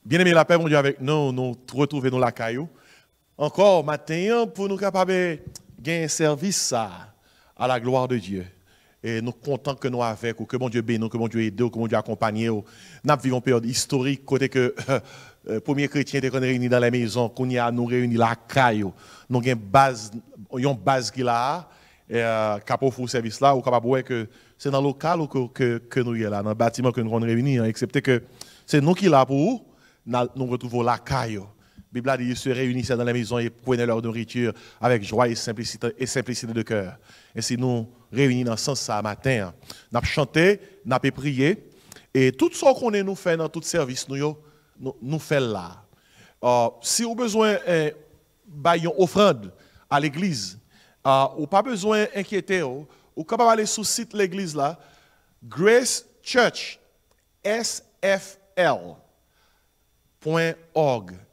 Bien aimé, la paix, mon Dieu, avec nous, nous retrouver dans la caillou. Encore matin, pour nous capables de gagner un service à la gloire de Dieu. Et nous sommes contents que nous avec, ou que mon Dieu bénisse, que mon Dieu aide, que mon Dieu accompagne. Nous vivons une période historique, côté que premiers chrétiens étaient réunis dans la maison, qu'on y a nous réunis la caillou. Nous avons une base qui là, capable pour service là, ou capable voir que c'est dans le local que nous sommes là, dans le bâtiment que nous sommes réunis, excepté que c'est nous qui là pour nous retrouvons la caillou. La Bible a dit qu'ils se réunissaient dans la maison et prenaient leur nourriture avec joie et simplicité de cœur. Et si nous réunis dans ce sens ça matin, nous avons chanté, nous avons prié, et tout ce qu'on nous fait dans tout service, nous faisons là. Si vous avez besoin d'une offrande à l'église, ou pas besoin d'inquiéter, ou capable aller sur le site de l'église là, Grace Church, SFL.org.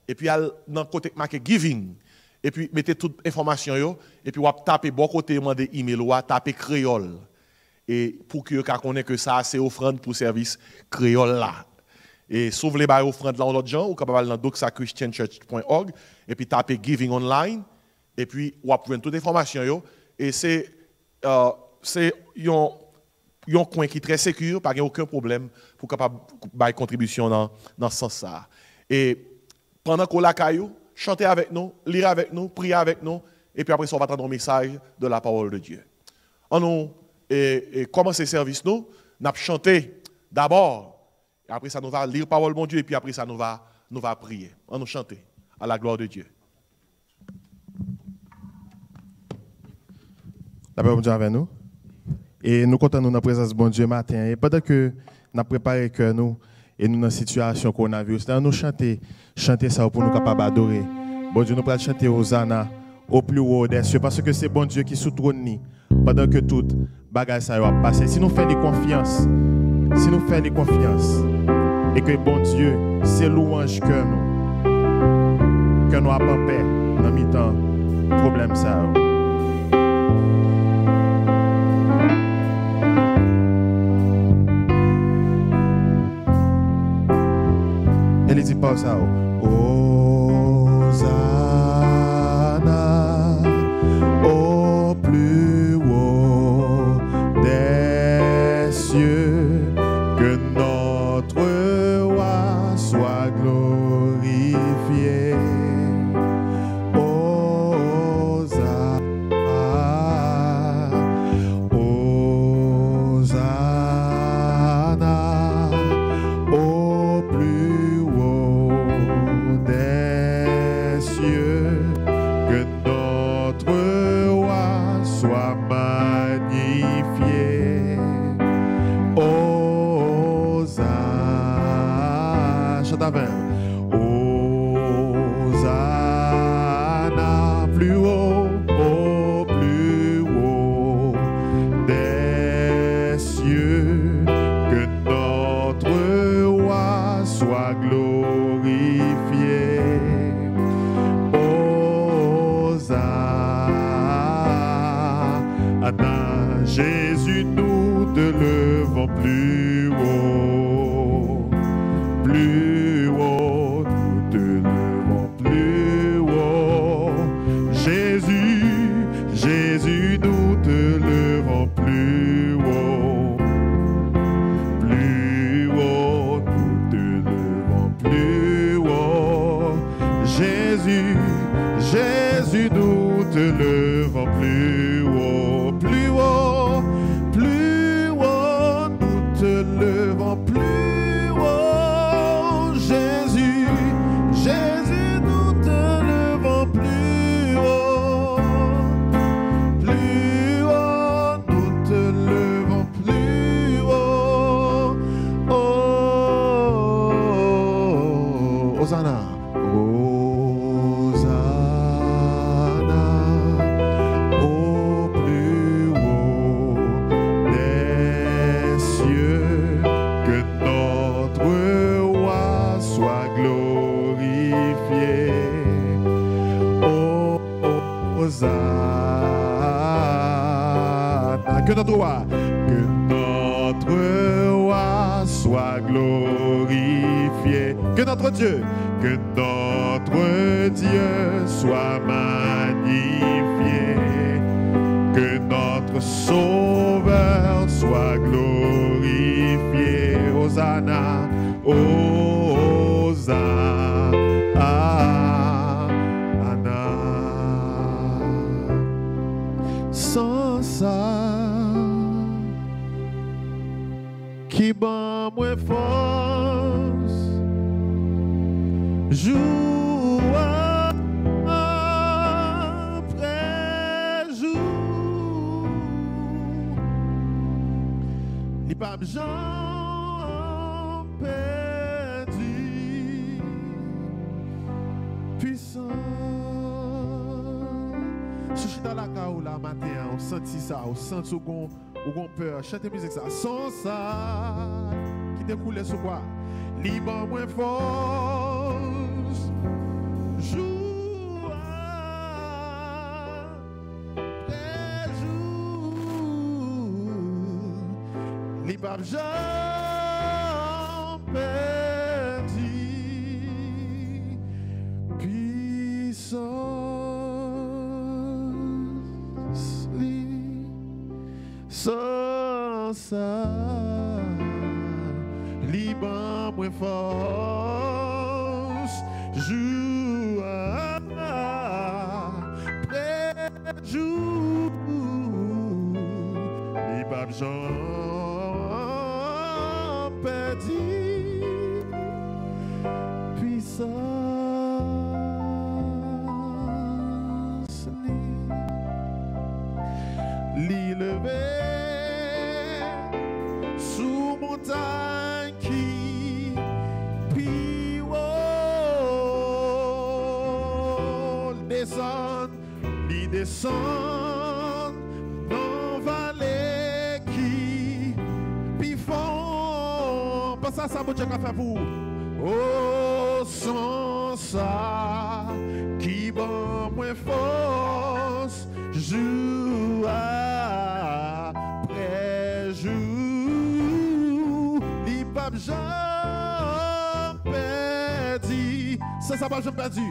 Et puis, dans le côté marqué Giving. Et puis, mettez toute information. Et puis, vous tapez bon côté de email, ou tapez créole. Et pour que vous connaissiez que ça, c'est offrande pour service créole là. Et si vous voulez faire offrande là, l'autre gens, vous pouvez aller dans doxachristianchurch.org. Et puis, tapez Giving Online. Et puis, vous pouvez toute information. Et c'est un coin qui est très sécure, pas aucun problème pour capable faire contribution dans ce sens-là. Et pendant qu'on la caillou, chantez avec nous, lire avec nous, prier avec nous, et puis après ça, on va attendre un message de la parole de Dieu. On nous commencer le service, nous avons chanté d'abord, et après ça, nous va lire la parole de Dieu, et puis après ça, nous va prier. On nous chanter à la gloire de Dieu. La paix de Dieu avec nous. Et nous comptons dans la présence de bon Dieu matin. Et pendant que nous préparons que nous, et nous dans la situation coronavirus, nous chanter ça pour nous capables d'adorer. Bon Dieu, nous pouvons chanter Hosanna au plus haut des cieux parce que c'est bon Dieu qui sous trône pendant que tout bagage ça va passer. Si nous faisons confiance, et que bon Dieu, c'est louange que nous avons paix dans mi-temps problème ça. Elle dit pas ça. Hosanna au plus haut des cieux, que notre roi soit glorifié. Hosanna au plus des cieux, que notre roi soit magnifié. Hosanna, chante avec. Hosanna plus haut, au plus haut des cieux, que notre roi soit glorifié. Hosanna, Jésus, nous te levons plus haut, nous te levons plus haut. Jésus, Jésus, nous te levons plus haut, nous te levons plus haut. Jésus, Jésus, nous te levons plus haut, nous te levons plus haut. Jésus, Jésus, nous te levons plus haut, nous te levons plus haut. Oh, Hosanna. Hosanna au plus haut des cieux, que notre roi soit glorifié. Hosanna, que notre roi soit glorifié. Que notre Dieu soit magnifié. Que notre Sauveur soit glorifié. Hosanna, Hosanna. Sans ça, qui bat moins force, jour après jour, les papes Jean perdu, puissant. Si dans la caou la matin, on senti ça, on sent ou on peur, chantez musique ça, sans ça, qui découle sur quoi? Libre moins force, jour après jour, libre Jean perdu, puissant. Sans ça, libre moins force, jour après jour, les papes Jean perdu, puissance, l'élevé. Sous montagne qui puis descend, il descend dans vallée qui puis fond. Pas ça, ça, bon Dieu, qu'a fait pour. Oh, sans ça, qui bon moins force, jour après jour. Pape Jean perdu, ça pas Jean perdu.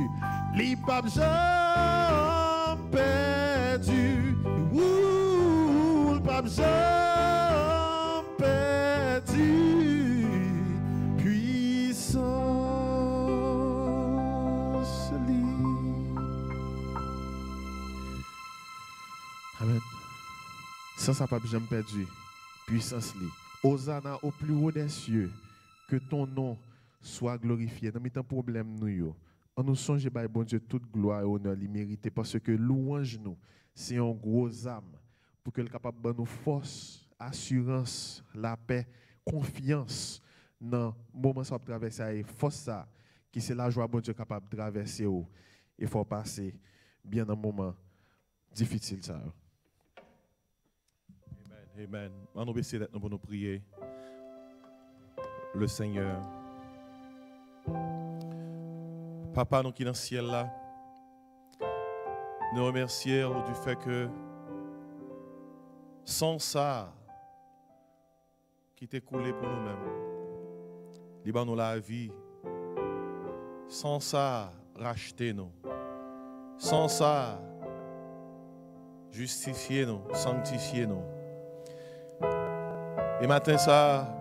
Les papes Jean perdu, le pape Jean perdu, puissance li. Amen. Ça pape Jean perdu, puissance li. Hosanna au plus haut des cieux, que ton nom soit glorifié. Dans mes temps problème nous, on nous songe par bon Dieu toute gloire et honneur mérité parce que louange nous, c'est un gros âme pour que le capable de nous force, assurance, la paix, confiance dans le moment où on traverser et force ça qui c'est la joie bon Dieu capable de traverser et faut passer bien dans un moment difficile ça. Amen. On va essayer d'être pour nous prier. Le Seigneur. Papa, nous qui dans le ciel là, nous remercions du fait que sans ça qui t'est coulé pour nous-mêmes, libre nous la vie, sans ça racheter nous, sans ça justifier nous, sanctifier nous. Et matin, ça,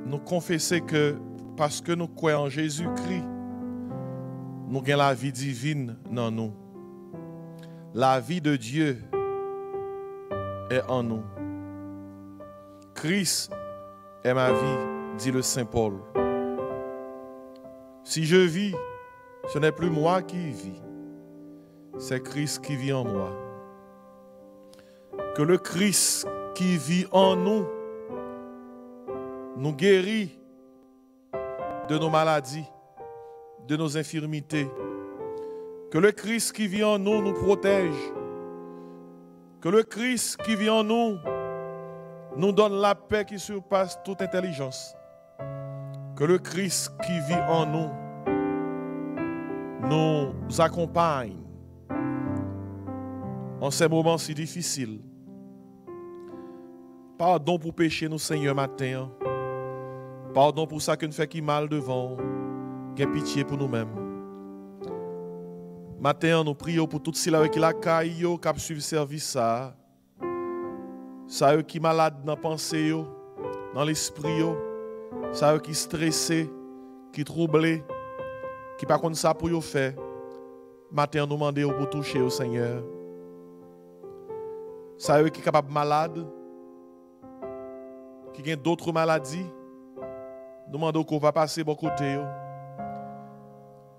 nous confessons que parce que nous croyons en Jésus-Christ, nous avons la vie divine dans nous. La vie de Dieu est en nous. Christ est ma vie, dit le Saint Paul. Si je vis, ce n'est plus moi qui vis, c'est Christ qui vit en moi. Que le Christ qui vit en nous nous guérit de nos maladies, de nos infirmités. Que le Christ qui vit en nous nous protège. Que le Christ qui vit en nous nous donne la paix qui surpasse toute intelligence. Que le Christ qui vit en nous nous accompagne en ces moments si difficiles. Pardon pour pécher nous, Seigneur, matin. Pardon pour ça que nous fait qui mal devant. Gain pitié pour nous-mêmes. Matin, nous prions pour tout ceux qui la caille, qui suivent service ça. Ça eux qui malades dans la pensée, dans l'esprit, ça eux qui stressés, qui troublés, qui pas contre ça pour yo faire. Matin, nous demandons pour toucher au Seigneur. Ça eux qui capable malade, qui ont d'autres maladies, nous demandons qu'on va passer bon côté.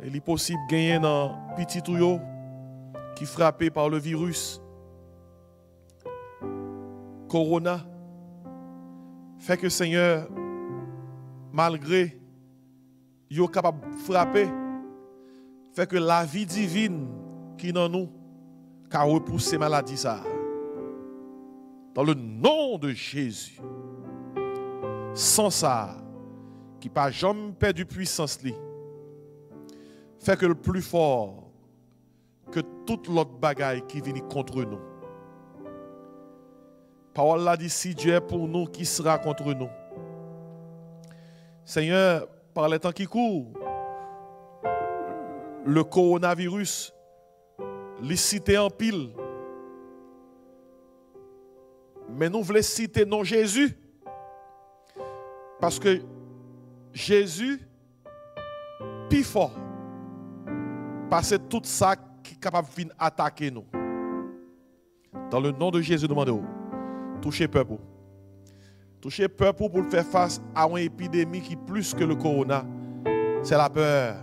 Il est possible de gagner dans petit tuyau qui est frappé par le virus. Corona. Fait que Seigneur, malgré yo capable de frapper, fait que la vie divine qui est dans nous, a repoussé maladie ça. Dans le nom de Jésus. Sans ça, qui n'a jamais perdu puissance li. Fait que le plus fort que toute l'autre bagaille qui vient contre nous. Parole là dit, si Dieu est pour nous, qui sera contre nous? Seigneur, par les temps qui courent, le coronavirus, les citer en pile. Mais nous voulons citer non Jésus. Parce que Jésus, plus fort, parce que tout ça qui est capable de attaquer nous. Dans le nom de Jésus, demandez-vous. Touchez le peuple. Touchez le peuple pour faire face à une épidémie qui est plus que le corona. C'est la peur.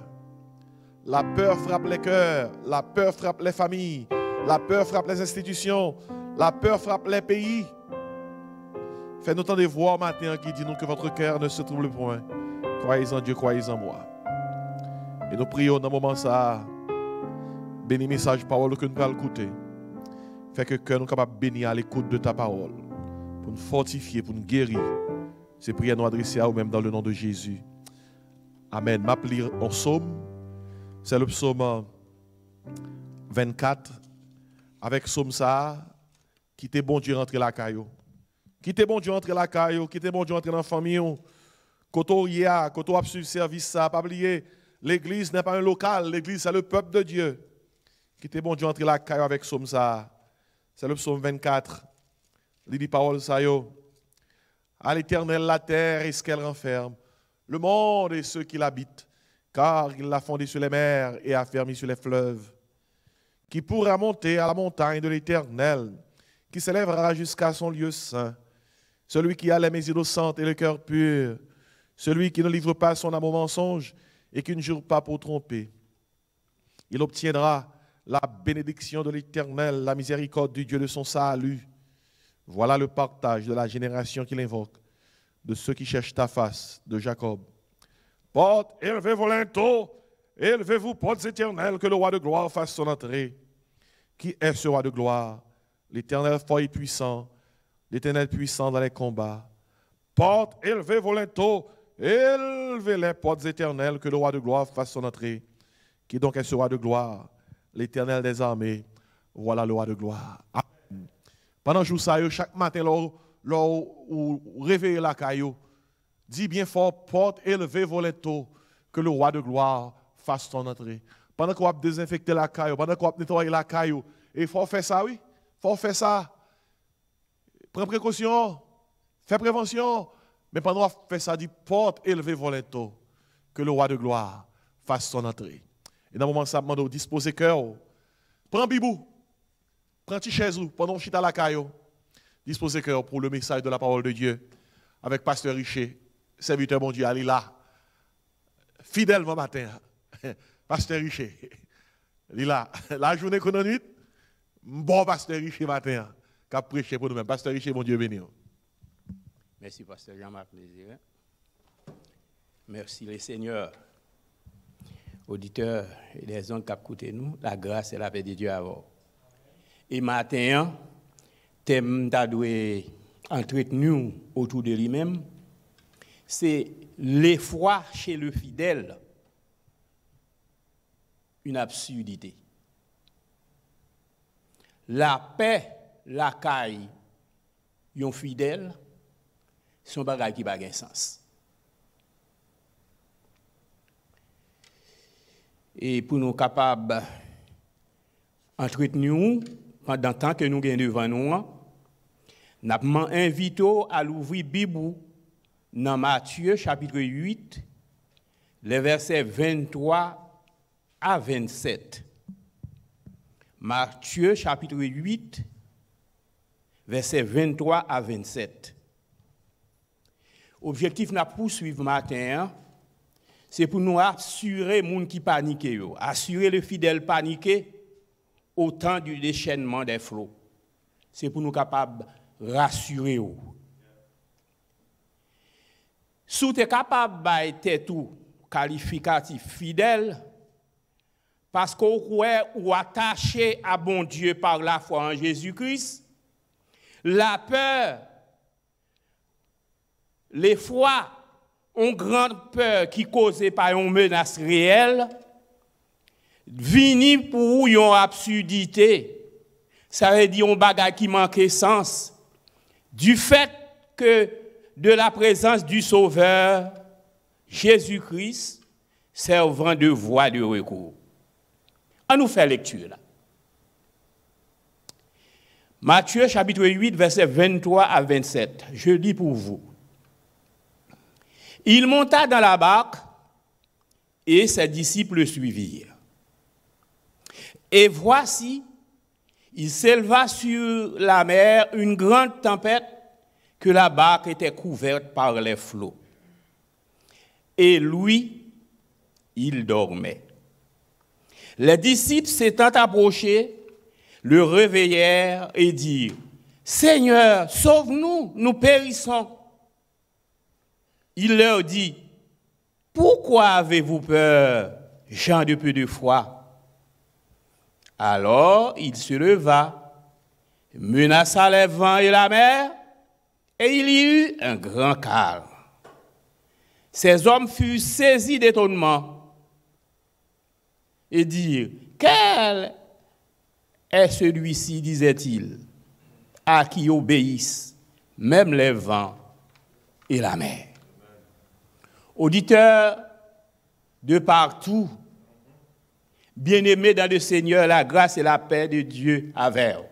La peur frappe les cœurs. La peur frappe les familles. La peur frappe les institutions. La peur frappe les pays. Faites-nous entendre des voix matin qui dit nous que votre cœur ne se trouble point. Croyez en Dieu, croyez en moi. Et nous prions dans ce moment ça. Bénis message parole que nous allons écouter. Fait que cœur nous capable de bénir à l'écoute de ta parole. Pour nous fortifier, pour nous guérir. Ces prières nous adresser à nous-mêmes dans le nom de Jésus. Amen. M'appeler en psaume. C'est le psaume 24. Avec psaume ça, qui t'est bon Dieu rentrer la caillou. Qui t'est bon Dieu rentrer la caillou. Qui t'est bon Dieu rentrer dans la famille. Quand on y a, quand on a suivi service ça, pas oublier, l'église n'est pas un local, l'église c'est le peuple de Dieu. Qui t'est bon Dieu rentrer la caillou avec psaume ça. C'est le psaume 24. Il dit parole ça yo. À l'Éternel la terre et ce qu'elle renferme, le monde et ceux qui l'habitent, car il l'a fondé sur les mers et a fermé sur les fleuves. Qui pourra monter à la montagne de l'Éternel, qui s'élèvera jusqu'à son lieu saint. Celui qui a les mains innocentes et le cœur pur, celui qui ne livre pas son âme au mensonge et qui ne jure pas pour tromper. Il obtiendra la bénédiction de l'Éternel, la miséricorde du Dieu de son salut. Voilà le partage de la génération qu'il invoque, de ceux qui cherchent ta face, de Jacob. Portes, élevez vos linteaux, élevez-vous, portes éternelles, que le roi de gloire fasse son entrée. Qui est ce roi de gloire? L'Éternel fort et puissant, l'Éternel puissant dans les combats. Portes, élevez vos linteaux, élevez les portes éternelles, que le roi de gloire fasse son entrée. Qui donc est ce roi de gloire? L'Éternel des armées, voilà le roi de gloire. Amen. Pendant que je joue ça, chaque matin, vous réveillez la caillou, dis bien fort, porte, élevez vos linteaux, que le roi de gloire fasse son entrée. Pendant que vous désinfectez la caillou, pendant que vous nettoyez la caillou, il faut faire ça, oui, il faut faire ça. Prends précaution, fais prévention, mais pendant que vous faites ça, dis porte, élevez vos linteaux, que le roi de gloire fasse son entrée. Et dans le moment, ça demande disposer cœur. Prends bibou, prends petit chaise pendant que tu es à la caillou. Disposez cœur pour le message de la parole de Dieu avec Pasteur Richer, serviteur bon Dieu, allez là. Fidèlement matin, Pasteur Richer. Il est là. La journée qu'on a nuit, bon Pasteur Richer matin, qui a prêché pour nous-mêmes. Pasteur Richer, bon Dieu béni. Merci, Pasteur Jean-Marc Plaisir. Merci, les seigneurs, auditeurs et les gens qui ont écouté nous, la grâce et la paix de Dieu à vous. Et matin, thème d'adoué entretenu autour de lui-même, c'est l'effroi chez le fidèle, une absurdité. La paix, la caille, yon fidèle, son bagage qui n'a pas de sens. et pour nous capables d'entretenir pendant le temps que nous avons devant nous, nous invitons à l'ouvrir Bible dans Matthieu chapitre 8, les versets 23 à 27. Matthieu chapitre 8, versets 23 à 27. Objectif n'a poursuivre matin, c'est pour nous assurer les gens qui paniquent, assurer le fidèle paniqué au temps du déchaînement des flots. C'est pour nous capables de rassurer. Si tu es capable d'être tout qualificatif fidèle, parce qu'on croit ou attaché à bon Dieu par la foi en Jésus-Christ, la peur, l'effroi, une grande peur qui causée par une menace réelle, vini pour une absurdité. Ça veut dire un bagage qui manque sens. Du fait que de la présence du Sauveur, Jésus-Christ, servant de voie de recours. On nous fait lecture là. Matthieu chapitre 8, versets 23 à 27. Je lis pour vous. Il monta dans la barque et ses disciples le suivirent. Et voici, il s'éleva sur la mer une grande tempête que la barque était couverte par les flots. Et lui, il dormait. Les disciples s'étant approchés, le réveillèrent et dirent, « Seigneur, sauve-nous, nous périssons. » Il leur dit, « Pourquoi avez-vous peur, gens de peu de foi? » Alors il se leva, menaça les vents et la mer, et il y eut un grand calme. Ces hommes furent saisis d'étonnement et dirent, « Quel est celui-ci, disait-il, à qui obéissent même les vents et la mer? » Auditeurs de partout, bien-aimés dans le Seigneur, la grâce et la paix de Dieu avec vous.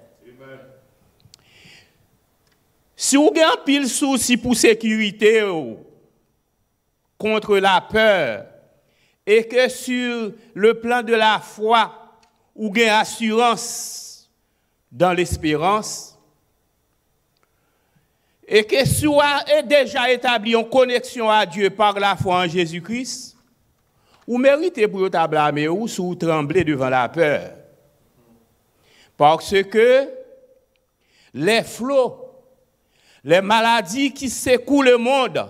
Si vous avez un pile souci pour sécurité contre la peur et que sur le plan de la foi, vous avez assurance dans l'espérance, et que si vous avez déjà établi une connexion à Dieu par la foi en Jésus-Christ, vous méritez pour vous blâmer ou si vous tremblez devant la peur. Parce que les flots, les maladies qui secouent le monde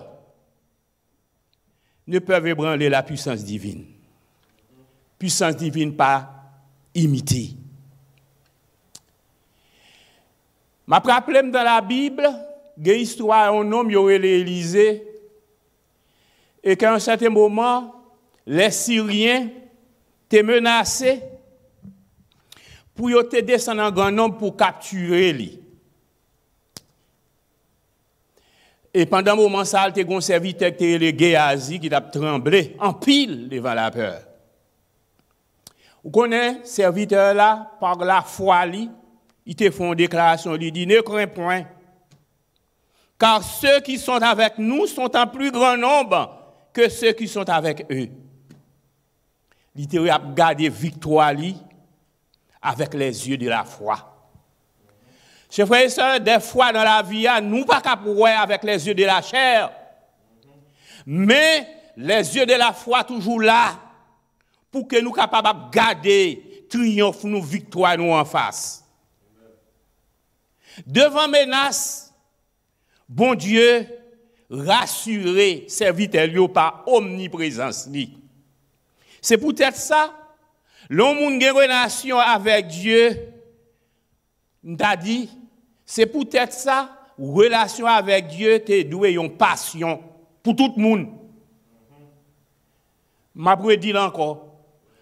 ne peuvent ébranler la puissance divine. Puissance divine pas imitée. Je me rappelle dans la Bible, il y a une histoire d'un homme qui aurait Élisée et qu'à un certain moment, les Syriens étaient menacés pour te descendre en grand nombre pour capturer lui. Et pendant un moment, ça a été un serviteur qui était le Géasi qui a tremblé en pile devant la peur. Vous connaissez ce serviteur là, par la foi, il te fait une déclaration, il dit, ne crains point. Car ceux qui sont avec nous sont en plus grand nombre que ceux qui sont avec eux. Il a gardé victoire avec les yeux de la foi. Chers frères et sœurs, des fois dans la vie, nous ne pouvons pas voir avec les yeux de la chair. Mais les yeux de la foi toujours là pour que nous soyons capables de garder triomphe, nous, victoire nous en face. Devant menace, bon Dieu, rassurer serviteur par omniprésence. C'est peut-être ça, l'homme qui a une relation avec Dieu, t'a dit, c'est peut-être ça, relation avec Dieu, t'es doué une passion pour tout le monde. Ma pourrais dire encore,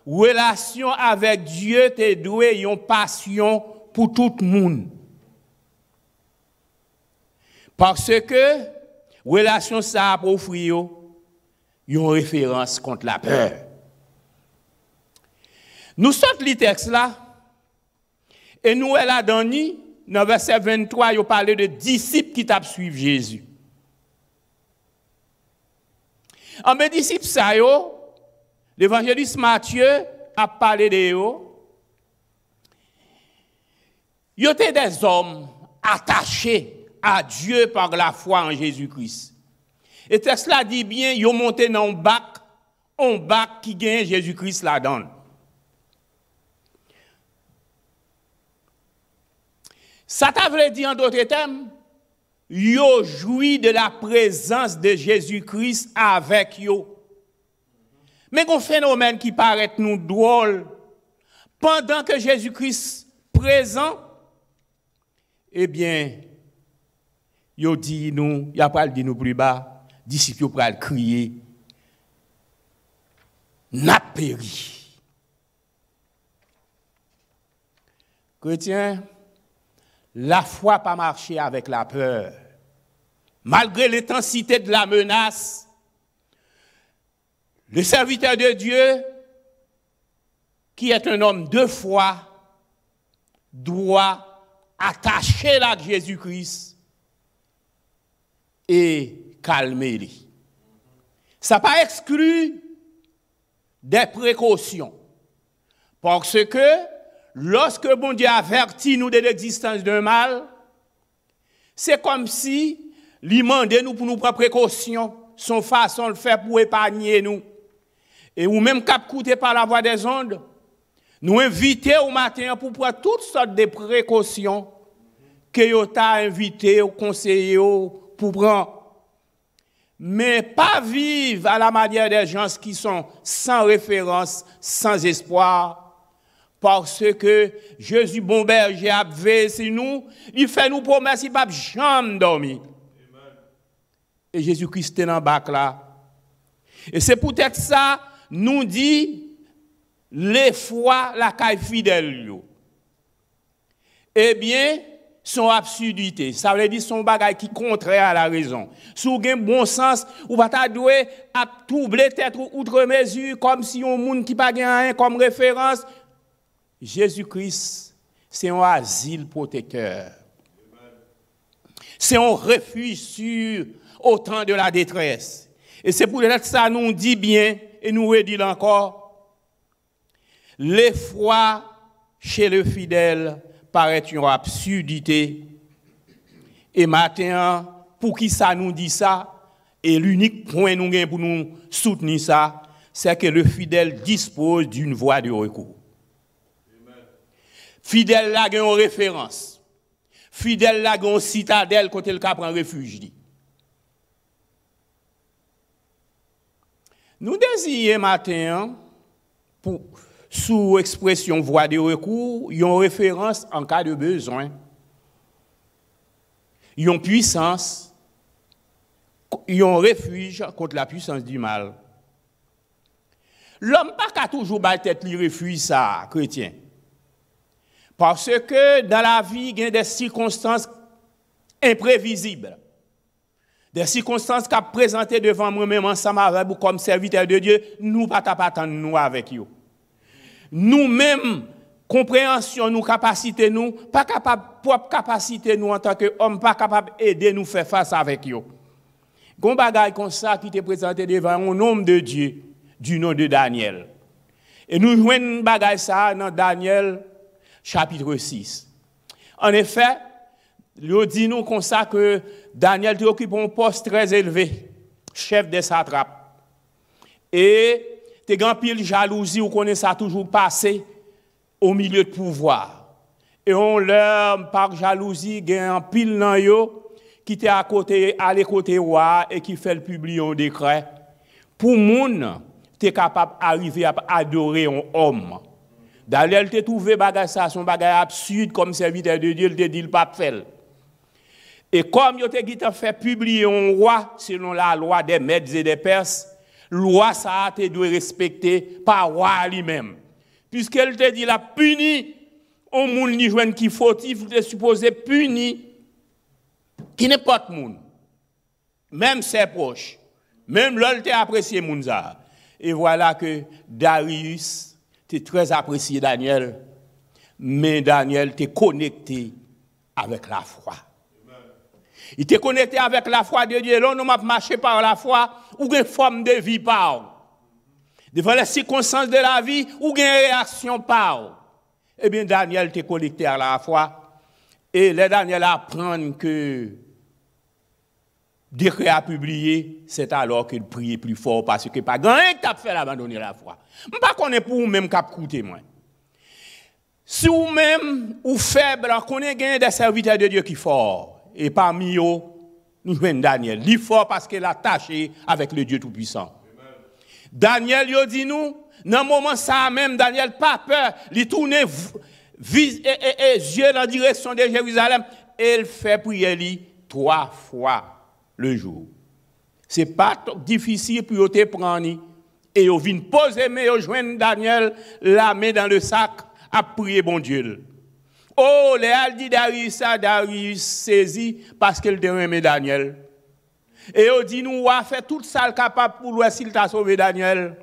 relation avec Dieu, t'es doué une passion pour tout le monde. Parce que relation ça pour offrir une référence contre la peur. Nous sortons le texte là, et nous, elle a donné, dans verset 23, il parle de disciples qui t'a suivi Jésus. En mes disciples, ça, l'évangéliste Matthieu a parlé de eux. Ils étaient des hommes attachés à Dieu par la foi en Jésus-Christ. Et le texte là dit bien, ils ont monté dans un bac qui gagne Jésus-Christ là-dedans. Ça t'a voulu dire en d'autres termes, yo joui de la présence de Jésus-Christ avec yo. Mais un phénomène qui paraît nous drôle, pendant que Jésus-Christ présent, eh bien, yo dit nous, y a pas dit nous plus bas, disciples pral crier, n'a péri. Chrétien, la foi pas marché avec la peur. Malgré l'intensité de la menace, le serviteur de Dieu, qui est un homme de foi, doit attacher là Jésus-Christ et calmer-le. Ça n'a pas exclu des précautions. Parce que lorsque bon Dieu avertit nous de l'existence d'un mal, c'est comme si il demandait nous pour nous prendre précaution, son façon de le faire pour épargner nous. Et ou même cap coûté par la voie des ondes, nous inviter au matin pour prendre toutes sortes de précautions que vous avez invité, conseillé pour prendre. Mais pas vivre à la manière des gens qui sont sans référence, sans espoir. Parce que Jésus, bon berger, a veillé sur nous, il fait nous promesses, il ne va jamais dormir. Et Jésus-Christ est dans le bac là. Et c'est peut-être ça, nous dit, les fois la caille fidèle. Eh bien, son absurdité. Ça veut dire son bagage qui est contraire à la raison. Si vous avez bon sens, vous ne pas doué à troubler tête outre mesure, comme si on monde qui n'a pas rien comme référence. Jésus-Christ, c'est un asile protecteur. C'est un refuge sûr au temps de la détresse. Et c'est pour ça que nous dit bien, et nous redit encore, l'effroi chez le fidèle paraît une absurdité. Et maintenant, pour qui ça nous dit ça, et l'unique point nous avons pour nous soutenir ça, c'est que le fidèle dispose d'une voie de recours. Fidèle là a une référence. Fidèle là a une citadelle côté le cap prend refuge. Nous désirons matin pour sous expression voie de recours, une référence en cas de besoin. Une puissance, un refuge contre la puissance du mal. L'homme pas toujours battre tête li refuge ça chrétien. Parce que dans la vie, il y a des circonstances imprévisibles. Des circonstances qui sont présentées devant moi-même ensemble avec vous comme serviteur de Dieu, nous ne pouvons pas attendre nous avec vous. Nous-mêmes, compréhension, nous, capacité, nous, pas capable, propre capacité, nous, en tant qu'hommes, pas capable d'aider nous faire face avec vous. Il y a un bagage comme ça qui est présenté devant un homme de Dieu du nom de Daniel. Et nous jouons un bagage ça dans Daniel, chapitre 6. En effet, il dit nous comme ça que Daniel occupe un poste très élevé, chef des satrapes. Et te grand pile jalousie, ou connaît ça toujours passé au milieu de pouvoir. Et on leur par jalousie, il y a un pile dans yo qui était à les côté roi et qui fait le publier un décret pour moun t'es capable d'arriver à adorer un homme. Daniel te trouvé bagage ça son bagage absurde comme serviteur de Dieu, il te dit il pas faire. Et comme il te fait publier un roi selon la loi des Mèdes et des Perses, loi ça te doit respecter par roi lui-même. Puisqu'elle te dit la puni on moun ni joine qui fautif, te supposé puni qui n'importe moun. Même ses proches, même l'ol te apprécié moun ça. Et voilà que Darius tu très apprécié Daniel, mais Daniel t'es connecté avec la foi. Il t'est connecté avec la foi de Dieu. Là, nous m'a marché par la foi ou une forme de vie par. Devant les circonstances de la vie ou une réaction par. Eh bien, Daniel t'est connecté à la foi. Et les Daniel apprennent que décret à publier, c'est alors qu'il priait plus fort parce que pas grand qui t'a fait abandonner la foi. Je ne sais pas qu'on est pour vous-même qui a coûté moi. Si vous-même ou faible, qu'on est des serviteurs de Dieu qui sont forts. Et parmi eux, nous jouons Daniel. Il est fort parce qu'il est attaché avec le Dieu Tout-Puissant. Daniel, il dit nous, dans le moment ça même, Daniel pas peur, il tourne et yeux dans la direction de Jérusalem et il fait prier 3 fois le jour. Ce n'est pas difficile pour te prendre et vous venez poser, mais vous joignez Daniel, la main dans le sac, à prier bon Dieu. Oh, Léal dit Darius saisi parce qu'il te remet Daniel. Et on dit nous, on a fait tout ça capable pour voir s'il t'a sauvé Daniel.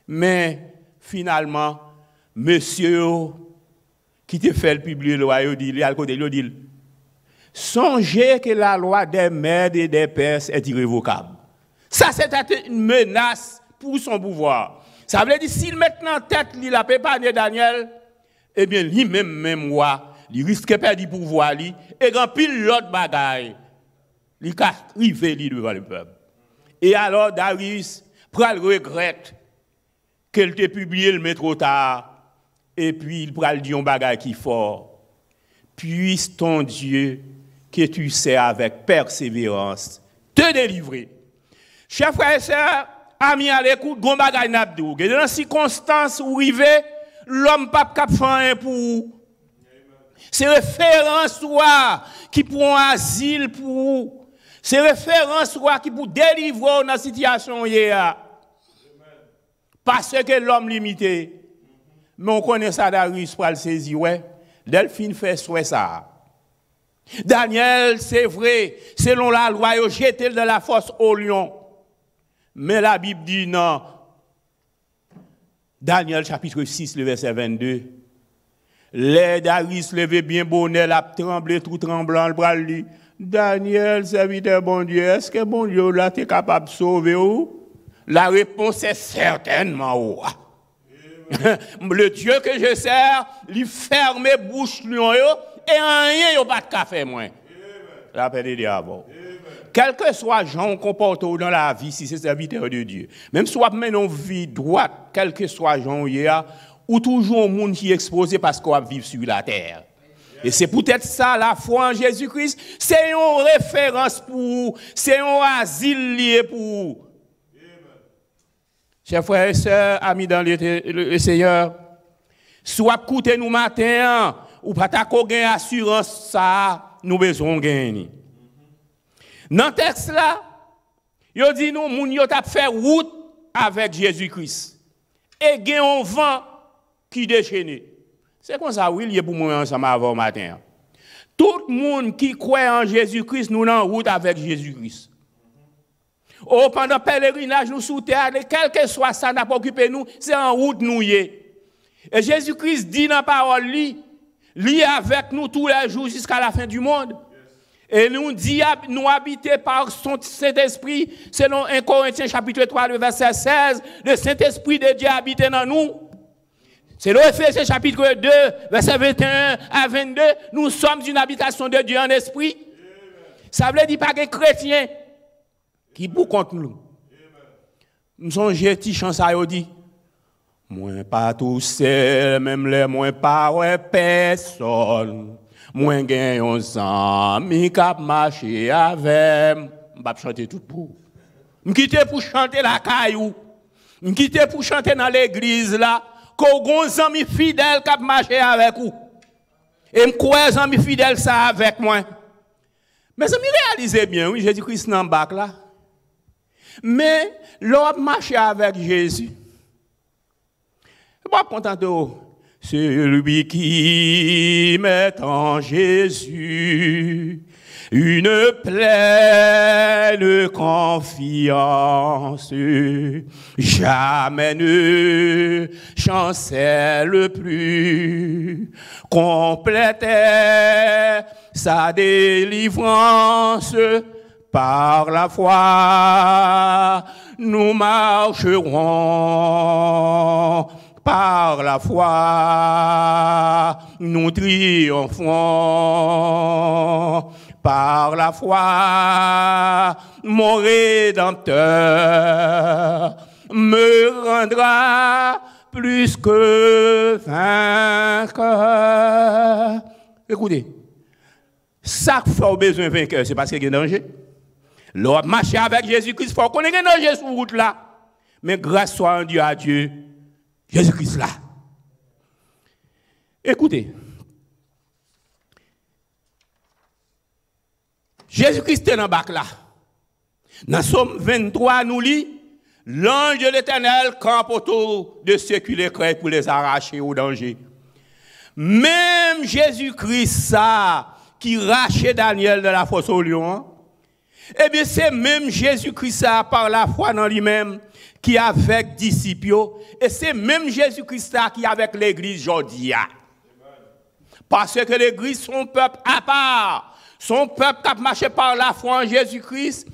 Mais finalement, monsieur qui te fait le publier loi, il dit, songez que la loi des Mèdes et des Perses est irrévocable. Ça, c'est une menace pour son pouvoir. Ça veut dire, s'il met en tête, il a préparé Daniel, eh bien, lui-même, il risque de perdre le pouvoir, et grand pile l'autre bagaille. Il a privé devant le peuple. Et alors, Darius prend le regret qu'elle t'ait publié le mettre trop tard. Et puis, il prend le dire un bagaille qui est fort. Puisse ton Dieu, que tu sais avec persévérance, te délivrer. Chers frères et sœurs, amis à l'écoute, gon bagaille n'abdou. Dans les circonstances où il est, l'homme pas capable pour vous. C'est référence qui pour un asile pour vous. C'est référence qui pour délivrer dans la situation hier. Parce que l'homme limité. Mais on connaît ça Darius pour le saisir, ouais. Delphine fait soit ça. Daniel, c'est vrai, selon la loi, il jeté dans la fosse au lion. Mais la Bible dit non. Daniel chapitre 6, le verset 22. Les Darius levait bien bonnet, la tremblé tout tremblant, le bras lui. Daniel, serviteur bon Dieu, est-ce que bon Dieu là t'es capable de sauver ou? La réponse est certainement oui. Le Dieu que je sers, il ferme bouche lion et rien yo pas de café moins. La paix de Dieu avant. Quel que soit Jean comporte dans la vie si c'est serviteur de Dieu. Même si on mène une vie droite, quel que soit Jean hier, ou toujours un monde qui est exposé parce qu'on va vivre sur la terre. Et c'est peut-être ça, la foi en Jésus-Christ, c'est une référence pour vous, c'est un asile lié pour vous. Chers frères et sœurs, amis dans le Seigneur, soit écoutez nous matin, ou pas ta gagner assurance ça, nous besoin gagner. Dans le texte là, il dit nous, moun yo t'a fait route avec Jésus-Christ. Et gen un vent qui déchaîne. C'est comme ça, oui, il y a pour moi ensemble avant matin. Tout le monde qui croit en Jésus-Christ, nous en route avec Jésus-Christ. Oh, pendant le pèlerinage, nous sous terre, quel que soit ça, n'a pas occupé nous, c'est en route nous y est. Et Jésus-Christ dit dans la parole, lui avec nous tous les jours jusqu'à la fin du monde. Et nous dit, nous habiter par son Saint-Esprit, selon 1 Corinthiens chapitre 3, le verset 16, le Saint-Esprit de Dieu habite dans nous. Selon Ephésiens chapitre 2, verset 21 à 22, nous sommes une habitation de Dieu en esprit. Ça veut dire pas que chrétien qui pour contre nous. Nous sommes petit chance à dit. Moi pas tout seul, même les moins pas ouais personne. Moi gagne un ami qui marcher avec. Je vais chanter tout pour. Je quitte pour chanter la caillou. Je quitte pour chanter dans l'église là. Qu'on gon ami fidèle qui marcher avec vous. Et me croire ami fidèle ça avec moi. Mais ça me réalisez bien, oui, Jésus-Christ dans bac là. Mais l'homme marche avec Jésus. Pas content de celui qui met en Jésus une pleine confiance, jamais ne chancelle plus, complétait sa délivrance. Par la foi, nous marcherons. Par la foi, nous triomphons. Par la foi, mon Rédempteur me rendra plus que vainqueur. Écoutez, ça fait au besoin vainqueur, c'est parce qu'il y a un danger. L'homme marcher avec Jésus-Christ, il faut qu'on ait un danger sur la route là. Mais grâce soit un Dieu à Dieu, Jésus-Christ là. Écoutez, Jésus-Christ est dans le bac là. Dans Somme 23, nous lit, l'ange de l'Éternel campe autour de ceux qui les craignent pour les arracher au danger. Même Jésus-Christ, ça, qui rachait Daniel de la fosse au lion, eh bien, c'est même Jésus-Christ, ça, par la foi dans lui-même, qui avec disciples, et c'est même Jésus-Christ, ça, qui avec l'église aujourd'hui. Parce que l'église, son peuple à part, son peuple qui a marché par la foi en Jésus-Christ,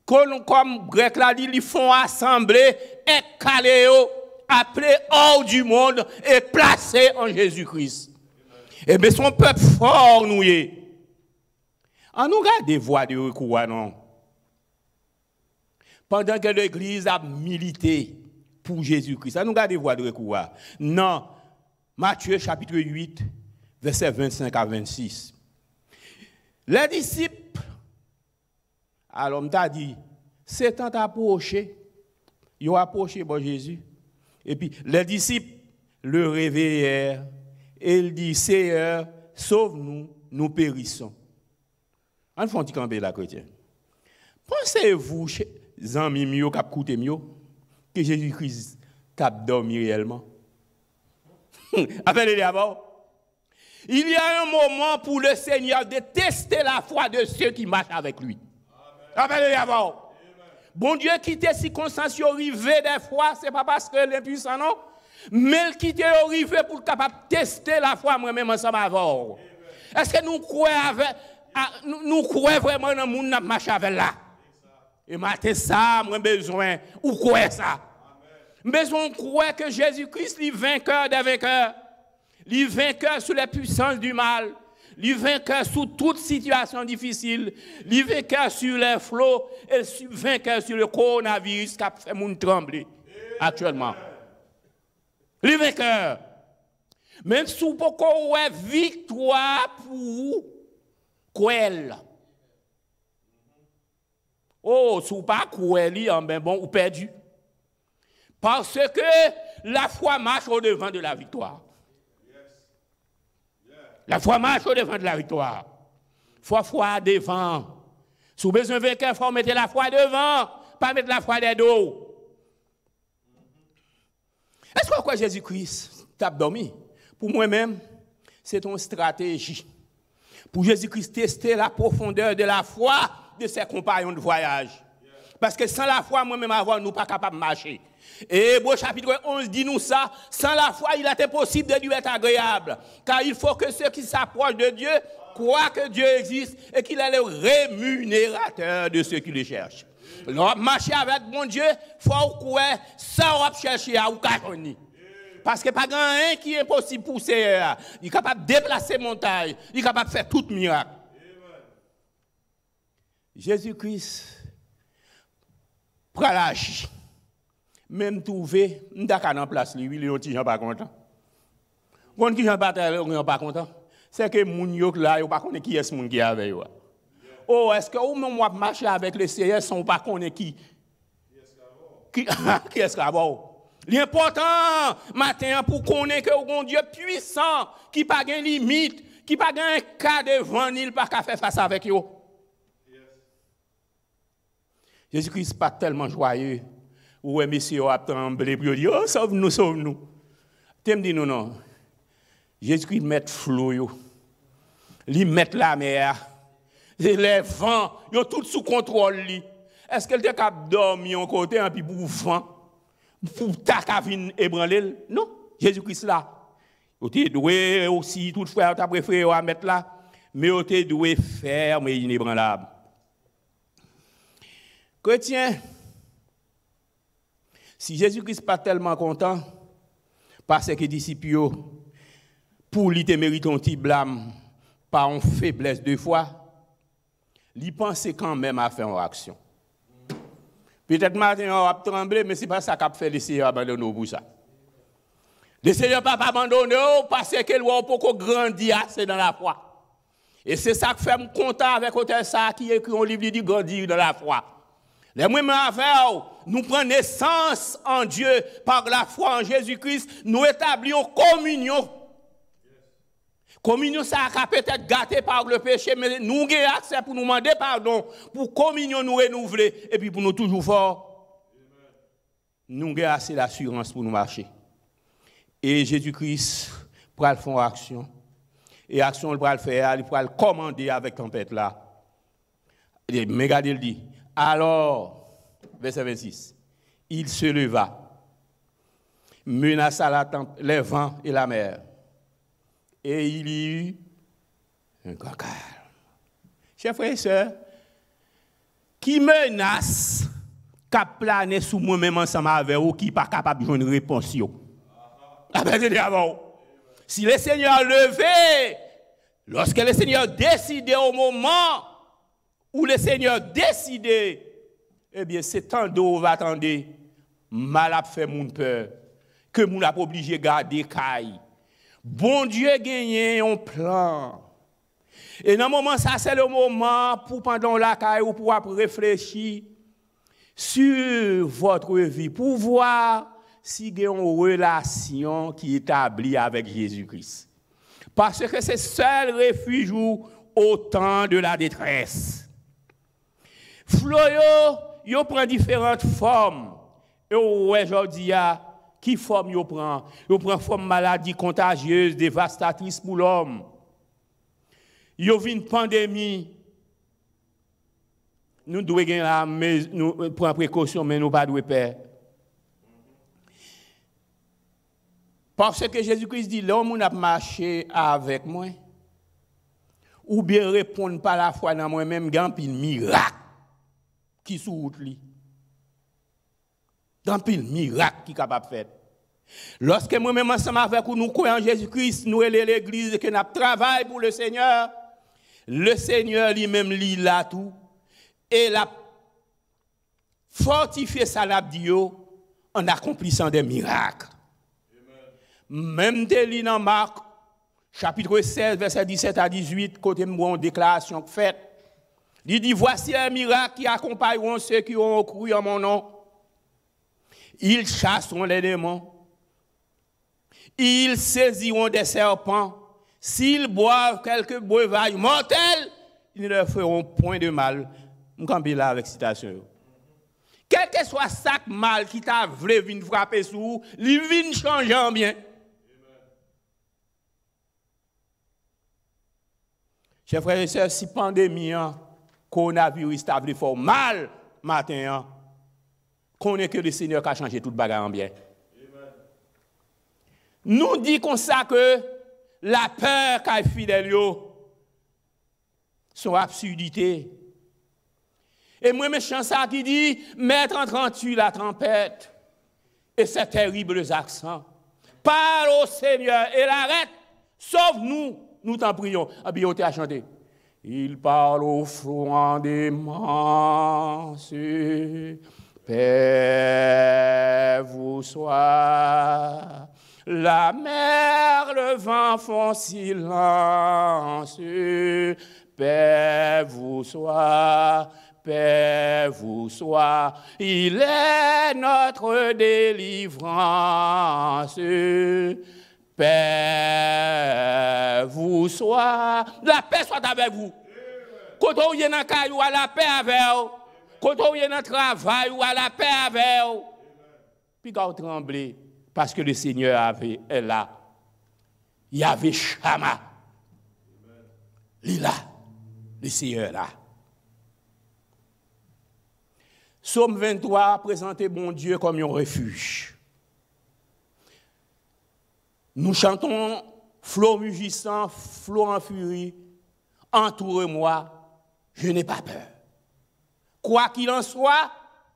comme grec l'a dit, ils font assembler et caléo, appelé hors du monde et placé en Jésus-Christ. Eh bien, son peuple fort, nous y est. On nous regarde des voies de recours, non? Pendant que l'Église a milité pour Jésus-Christ, on nous regarde des voies de recours. Non. Matthieu chapitre 8, versets 25 à 26. Les disciples, alors on t'a dit, c'est tant approché, ils ont approché bon Jésus. Et puis les disciples le réveillèrent et il dit, Seigneur, sauve-nous, nous périssons. On fait un petit campé là, chrétien. Pensez-vous, amis mieux, qui coûté mieux, que Jésus-Christ t'a dormi réellement? Appelez-les d'abord. Il y a un moment pour le Seigneur de tester la foi de ceux qui marchent avec lui. Appelez-les d'abord. Bon Dieu quitte les circonstances arrivées des fois, ce n'est pas parce que l'impuissant, non, mais il quitte arrivé pour capable tester la foi moi-même ensemble avec. Est-ce que nous croyons vraiment dans le monde qui marche avec là? Et maintenant, ça, moi besoin, ou quoi ça? Besoin de croire que Jésus-Christ est vainqueur des vainqueurs. Il est vainqueur sur les puissances du mal. Il est vainqueur sur toute situation difficile. Il est vainqueur sur les flots. Et il est vainqueur sur le coronavirus qui a fait mon trembler actuellement. Il est vainqueur. Même si vous pouvez avoir victoire pour vous, quoi? Oh, si vous pas quoi, ben bon, ou perdu. Parce que la foi marche au-devant de la victoire. La foi marche au-devant de la victoire. Il faut foi devant. Si vous avez besoin de vainqueur, il faut mettre la foi devant, pas mettre la foi des dos. Est-ce que quoi Jésus-Christ t'a dormi? Pour moi-même, c'est une stratégie. Pour Jésus-Christ tester la profondeur de la foi de ses compagnons de voyage. Parce que sans la foi, moi-même, avant, nous ne sommes pas capables de marcher. Et Hébreux chapitre 11 dit nous ça, sans la foi, il est impossible de lui être agréable. Car il faut que ceux qui s'approchent de Dieu croient que Dieu existe et qu'il est le rémunérateur de ceux qui le cherchent. Alors, marcher avec mon Dieu, il faut croire sans chercher à ou cacher. Parce que pas grand qui est impossible pour pousser. Il est capable de déplacer montagne, il est capable de faire tout miracle. Jésus-Christ prend l'âge. Même trouver, nous sommes en place, lui, il est pas content. Quand qui sont pas content, c'est que les gens là, ils ne pas connaissent qui est ce monde qui est avec eux. Oh, est-ce que vous marchez avec le Seigneur sans pas connaître qui est-ce l'important, matin, pour connaître que un Dieu puissant, qui n'a pas de limite, qui n'a pas de cas devant, il n'a pas qu'à faire face avec eux. Jésus-Christ n'est pas tellement joyeux. Ou monsieur a tremblé pour dire oh sauve-nous, sauve-nous. Tu me dis non. Jésus-Christ met flou, il met la mer, Les vents, ils ont tout sous contrôle. Est-ce qu'elle était capable de dormir en côté et puis pour vent, pour ta cavine ébranler? Non, Jésus-Christ là. Vous êtes doué aussi, tout frère, tu as préféré à mettre là, mais vous êtes doué ferme et inébranlable. Chrétien, si Jésus-Christ n'est pas tellement content, parce que les disciples, pour lui, te mérite un petit blâme, par une faiblesse de foi, il pense quand même à faire une action. Peut-être matin, on va trembler, mais ce n'est pas ça qu'a fait le Seigneur abandonner pour ça. Le Seigneur n'a pas abandonné parce qu'il voit beaucoup grandir assez dans la foi. Et c'est ça qui fait me content avec auteur ça qui écrit un livre dit grandir dans la foi. Les mêmes affaires, nous prenons naissance en Dieu par la foi en Jésus-Christ, nous établissons communion. Communion, ça a peut-être gâté par le péché, mais nous avons accès pour nous demander pardon, pour communion nous renouveler, et puis pour nous toujours fort. Nous avons assez d'assurance pour nous marcher. Et Jésus-Christ pourra le faire action. Et action, il pourra le faire, il pourra le commander avec tempête là. Mais regardez, il dit, alors, verset 26, il se leva, menaça les vents et la mer. Et il y eut un grand calme. Chers frères et sœurs, qui menace, qui plane sous moi-même ensemble avec vous, qui n'est pas capable de jouer une réponse. Si le Seigneur levé, lorsque le Seigneur décidait au moment où le Seigneur décidait, eh bien, c'est tant d'eau va attendre, mal a fait mon peur, que mon a obligé de garder caille. Bon Dieu gagne un plan. Et dans le moment, ça c'est le moment pour pendant la caille ou pour réfléchir sur votre vie, pour voir si vous avez une relation qui est établie avec Jésus-Christ. Parce que c'est seul refuge au temps de la détresse. Floyo, il prend différentes formes. Et aujourd'hui, qui forme il prend? Il prend forme maladie contagieuse, dévastatrice pour l'homme. Il y a une pandémie. Nous devons prendre précaution, mais nous ne devons pas peur. Parce que Jésus-Christ dit, l'homme a marché avec moi, ou bien répondre par la foi dans moi-même, il y a un miracle qui sous route li. Dans pile miracle qui est capable de faire. Lorsque moi-même ensemble avec nous croyons en Jésus-Christ, nous et l'église que nous travaillons pour le Seigneur lui-même lit là tout et l'a fortifié ça l'a dit en accomplissant des miracles. Même de lit dans Marc chapitre 16 verset 17 à 18 côté une déclaration faite. Il dit voici un miracle qui accompagneront ceux qui ont cru en mon nom. Ils chasseront les démons. Ils saisiront des serpents. S'ils boivent quelques breuvages mortels, ils ne leur feront point de mal. Je vais là avec citation. Quel que soit ça mal qui t'a voulu venir frapper sous, il vient changer en bien. Chers frères et sœurs, si pandémie, coronavirus t'a voulu faire mal matin, connaît que le Seigneur a changé toute bagarre en bien. Amen. Nous dit comme ça que la peur qu'a fidèle son absurdité. Et moi, mes chansons qui dit mettre en 38 la tempête et ces terribles accents. Parle au Seigneur et l'arrête. Sauve-nous, nous t'en prions. Ah bien, on t'a chanté. Il parle au front des manses. Paix vous soit, la mer, le vent font silence. Paix vous soit, il est notre délivrance. Paix vous soit, la paix soit avec vous. Quand on est dans le caillou, la paix avec vous. Quand on est dans le travail ou à la paix avec eux, puis quand on tremble, parce que le Seigneur est là. Il y avait Chama. Il est là. le Seigneur là. Psaume 23, présenter bon Dieu comme un refuge. Nous chantons flot mugissant, flot en furie, entoure-moi, je n'ai pas peur. Quoi qu'il en soit,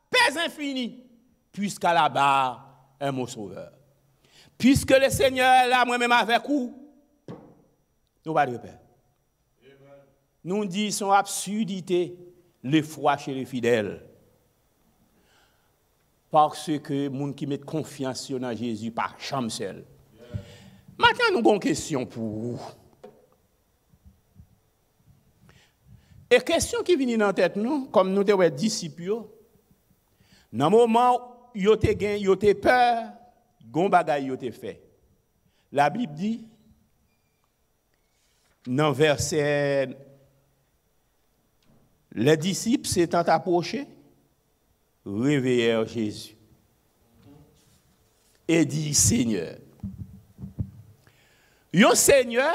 paix infinie, puisqu'à la barre est mon sauveur. Puisque le Seigneur est là, moi-même avec vous, nous pas de peur. Nous disons absurdité, l'effroi chez les fidèles. Parce que les gens qui mettent confiance dans Jésus par chambre seul. Maintenant, nous avons une question pour vous. Et question qui vient dans la tête, nous, comme nous sommes disciples, dans le moment où vous avez peur, gon bagay yo te fait. La Bible dit, dans verset, les disciples s'étant approchés, réveillèrent Jésus et dit Seigneur. Yon Seigneur,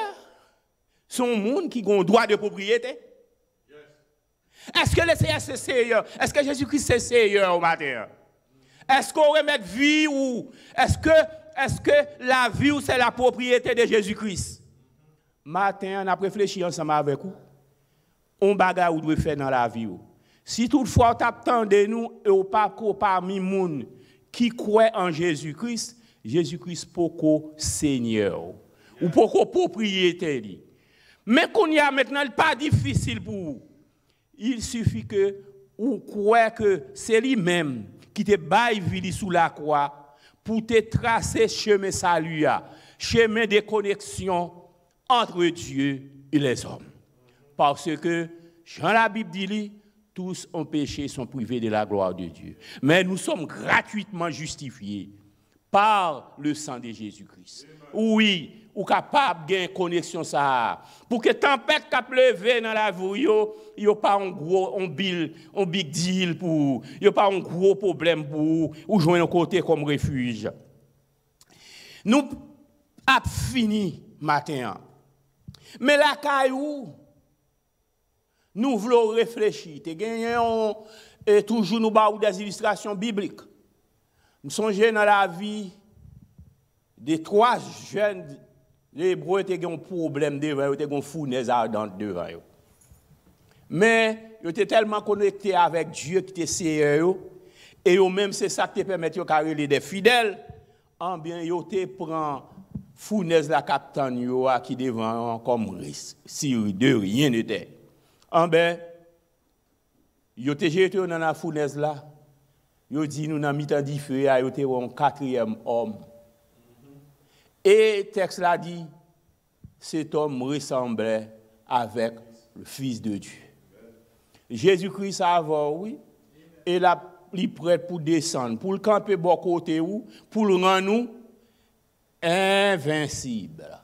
son monde qui a un droit de propriété. Est-ce que le Seigneur c'est Seigneur? Est-ce que Jésus-Christ c'est Seigneur au matin? Est-ce qu'on remet vie ou est-ce que la vie ou c'est la propriété de Jésus-Christ? Matin, on a réfléchi ensemble avec vous. On bagarre ou doit faire dans la vie. Si toutefois on t'attendait nous et au pas parmi moun qui croit en Jésus-Christ, Jésus-Christ poko Seigneur ou poko propriété. Mais qu'on y a maintenant pas difficile pour vous. Il suffit que vous croyez que c'est lui-même qui te baille vie sous la croix pour te tracer chemin salut, chemin de connexion entre Dieu et les hommes. Parce que, Jean la Bible dit, tous ont péché, sont privés de la gloire de Dieu. Mais nous sommes gratuitement justifiés par le sang de Jésus-Christ. Oui, ou capable de gagner connexion ça. Pour que tempête qui pleuve dans la vie, il n'y a pas un big deal pour, il n'y a pas un gros problème pour ou joindre un côté comme refuge. Nous avons fini matin. Mais la caillou, nous voulons réfléchir. Et toujours nous avons des illustrations bibliques. Nous songeons dans la vie des 3 jeunes. Les Hébreux étaient un problème devant eux, ils étaient une fournaise ardente devant eux. Mais ils étaient tellement connectés avec Dieu qui était Seigneur, et eux-mêmes, c'est ça qui permet de carrer des fidèles. En bien, ils étaient prend fournaise la capitaine qui devant comme si de rien n'était. En bien, ils étaient jetés dans la fournaise là. Ils dit nous dans mi-temps du feu, ils étaient un 4e homme. Et le texte l'a dit, cet homme ressemblait avec le Fils de Dieu. Jésus-Christ avant, oui, et là, il est prêt pour descendre, pour le camper bon côté où, pour le rendre nous invincible.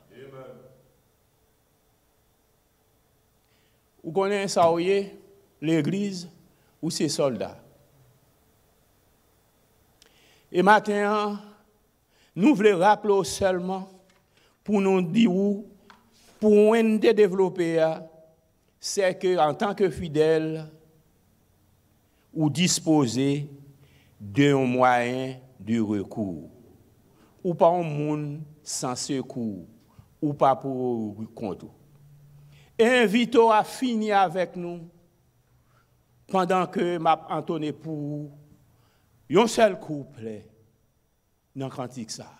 Vous connaissez ça, l'église ou ses soldats. Et maintenant, nous voulons rappeler seulement pour nous dire pour nous développer, c'est qu'en tant que fidèle, ou disposer d'un moyen de recours. Ou pas un monde sans secours, ou pas pour compte. Et invitons à finir avec nous pendant que m'a entonné pour un seul couplet dans le cantique ça.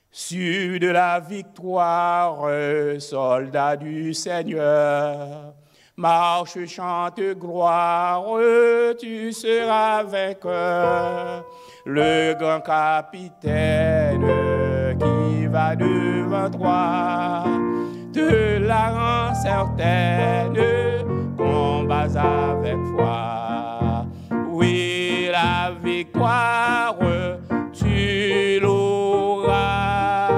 Sur de la victoire, soldat du Seigneur, marche, chante, gloire, tu seras avec le grand capitaine qui va devant toi, te la rend certaine, combats avec foi. Oui, la victoire, tu l'auras,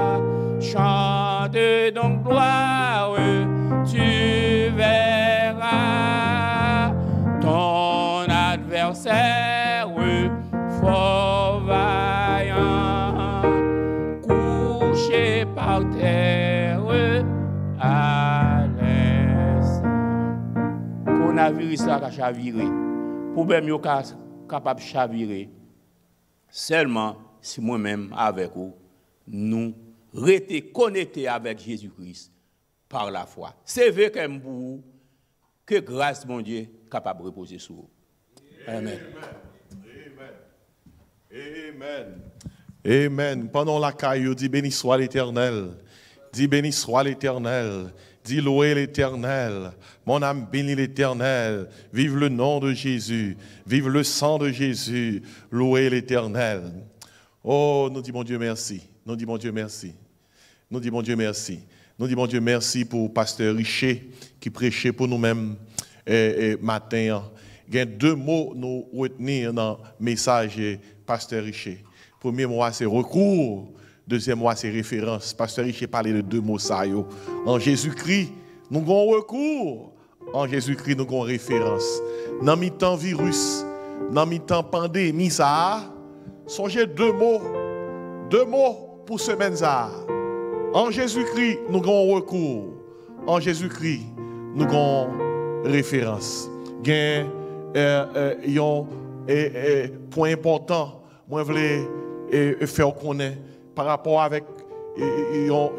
chante donc gloire, tu verras ton adversaire fort vaillant, couché par terre à l'instant. Jésus-Christ a chaviré. Problème yo capable de chavirer seulement si moi-même avec vous, nous rester connectés avec Jésus-Christ par la foi. C'est vrai que grâce, mon Dieu, capable de reposer sur vous. Amen. Amen. Amen. Pendant la caille, dit béni soit l'Éternel. Dis béni soit l'Éternel. Dis louez l'Éternel. Mon âme bénit l'Éternel. Vive le nom de Jésus. Vive le sang de Jésus. Louez l'Éternel. Oh, nous disons Dieu merci. Nous disons Dieu merci. Nous disons Dieu merci. Nous disons Dieu merci pour Pasteur Richer qui prêchait pour nous-mêmes matin. Il y a 2 mots nous retenir dans le message Pasteur Richer. Premier mot, c'est recours. Deuxième mot, c'est référence. Pasteur Richer parlait de 2 mots ça. En Jésus-Christ, nous avons recours. En Jésus-Christ, nous avons référence. Dans le temps virus, dans le temps pandémie, ça, songez 2 mots. 2 mots pour semaine ça. En Jésus-Christ, nous avons recours. En Jésus-Christ, nous avons référence. Il y a un point important, moi je voulais faire connaître par rapport avec une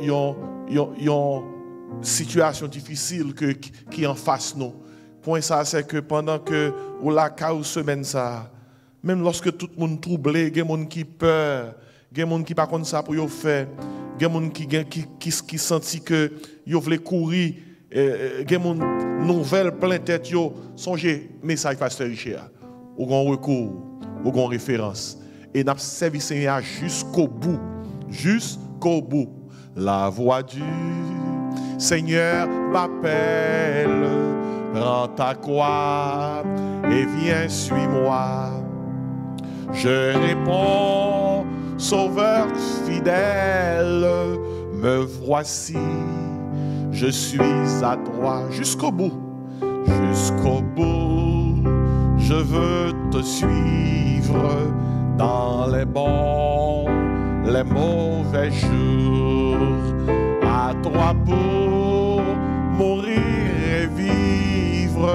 situation difficile qui est en face nous. Point ça, c'est que pendant que ou la caille semaine ça, même lorsque tout le monde troublé, il y a des gens qui peur, il y a des gens qui pas comme ça pour y faire, il y a des gens qui sentent que ils veulent courir, il y a des nouvelles plein tête yo, songez message Pasteur Richard. Ou gon recours, ou gon référence et n'a servi Seigneur jusqu'au bout. Jusqu'au bout. La voix du Seigneur m'appelle, prends ta croix et viens, suis-moi. Je réponds, Sauveur fidèle, me voici, je suis à toi. Jusqu'au bout, jusqu'au bout, je veux te suivre dans les bons, les mauvais jours, à toi pour mourir et vivre,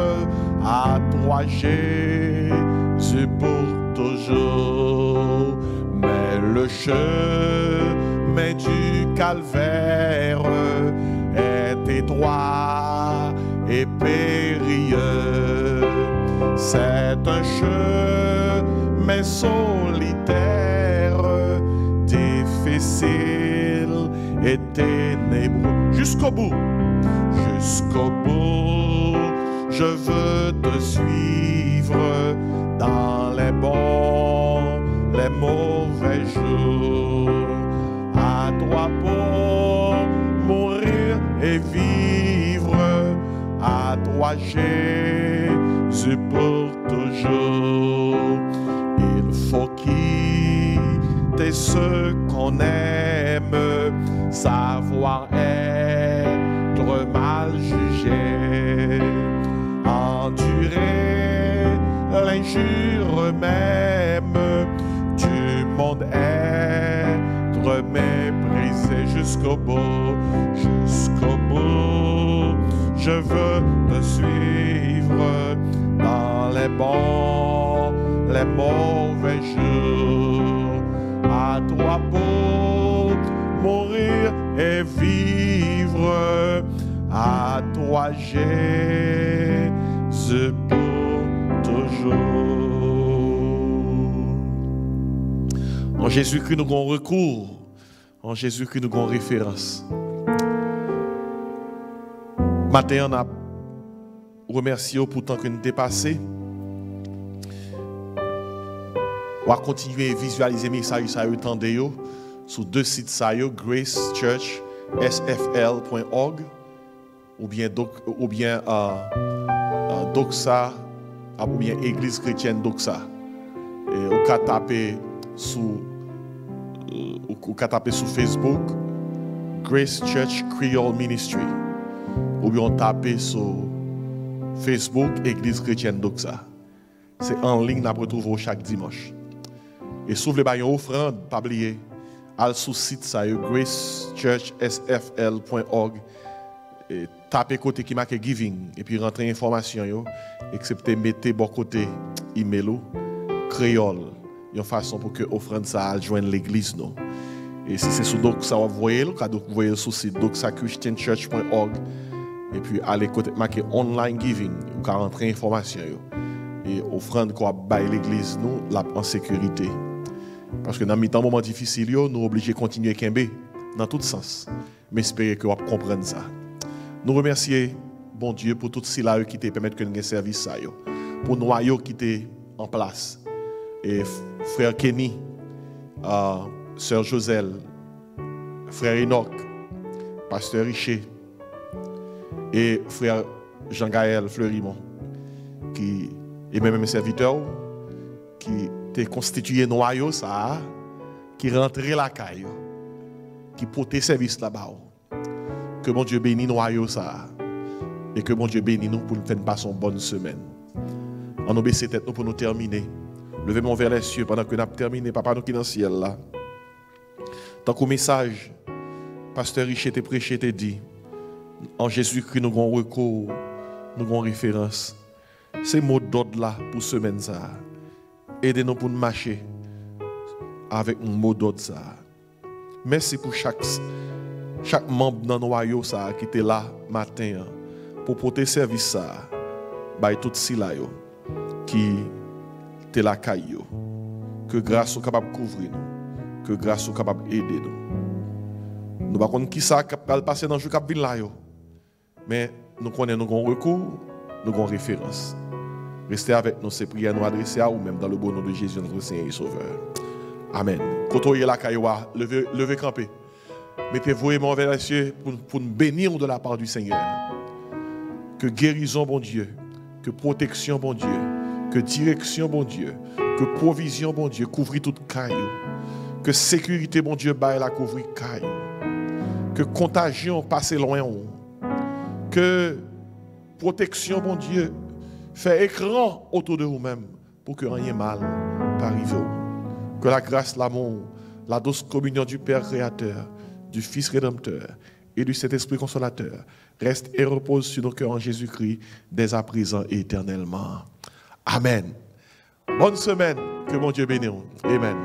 à toi Jésus pour toujours. Mais le chemin du calvaire est étroit et périlleux. C'est un chemin solitaire, difficile et ténébreux. Jusqu'au bout, je veux te suivre dans les bons, les mauvais jours. À toi pour mourir et vivre, à toi Jésus pour toujours. Il faut quitter ce qu'on aime, savoir être mal jugé, endurer l'injure même du monde, être méprisé jusqu'au bout, je veux te suivre dans les bons, les mauvais jours, à toi pour mourir et vivre, à toi Jésus pour toujours. En Jésus-Christ nous avons recours, en Jésus-Christ nous avons référence. Matin on a remercié pour tant que nous t'es passé. On va continuer à visualiser mes messages sur 2 sites gracechurchsfl.org ou bien Doxa ou bien Église chrétienne Doxa. Et on peut taper sur Facebook Grace Church Creole Ministry ou bien on tape sur Facebook Église chrétienne Doxa. C'est en ligne, nous retrouvons chaque dimanche. Et si vous voulez une offrande, pas oublier, allez sur le site gracechurchsfl.org et taper côté qui marque giving et puis rentrer information yo excepté mettre bon côté email ou créole une façon pour que offrande ça joindre l'église non et si c'est sur donc ça va voyer le cadeau vous voyez sur site doxachristianchurch.org et puis aller côté marqué online giving ou ka rentrer information yo et offrande quoi bailler l'église nous la en sécurité parce que dans un moment difficile yo nous obligés continuer kembe dans tout sens mais espérer que vous comprendre ça. Nous remercions bon Dieu pour tout cela qui te permettent que nous ayons service ça yo. Pour noyau qui était en place et frère Kenny, sœur Joselle, frère Enoch, pasteur Richer et frère Jean-Gaël Fleurimont qui est même mes serviteurs qui t'est constitué noyau ça qui rentrait la caille qui portait service là-bas. Que mon Dieu bénisse noyau ça et que mon Dieu bénisse nous pour nous faire passer une bonne semaine. On nous baisse tête nous pour nous terminer. Levez mon vers les cieux pendant que nous avons terminé, papa nous qui est dans le ciel là. Tant qu'au message, pasteur Richer te prêché, te dit, en Jésus-Christ nous avons recours, nous avons référence. Ces mots d'ordre là pour semaine ça. Aidez-nous pour nous marcher avec un mot d'ordre ça. Merci pour chaque membre dans le noyau ça qui était là matin pour porter service ça. By tout cela qui était là caillou. Que grâce soit capable de couvrir nous. Que grâce soit capable d'aider nous. Nous ne savons pas qui ça va passer dans le jour qui là. Mais nous connaissons nos recours, nous avons référence. Restez avec nous, ces prières nous adresser à vous même dans le bon nom de Jésus, notre Seigneur et Sauveur. Amen. Quand vous êtes là, levez camper. Mettez-vous aimant vers les cieux pour nous bénir de la part du Seigneur. Que guérison, bon Dieu. Que protection, bon Dieu. Que direction, bon Dieu. Que provision, bon Dieu. Couvrir toute caillou. Que sécurité, bon Dieu, baille la couvrir caillou. Que contagion passe loin. Que protection, bon Dieu, fait écran autour de vous-même pour que rien mal n'arrive. Que la grâce, l'amour, la douce communion du Père Créateur, du Fils Rédempteur et du Saint-Esprit Consolateur reste et repose sur nos cœurs en Jésus-Christ dès à présent et éternellement. Amen. Bonne semaine. Que mon Dieu bénisse. Amen.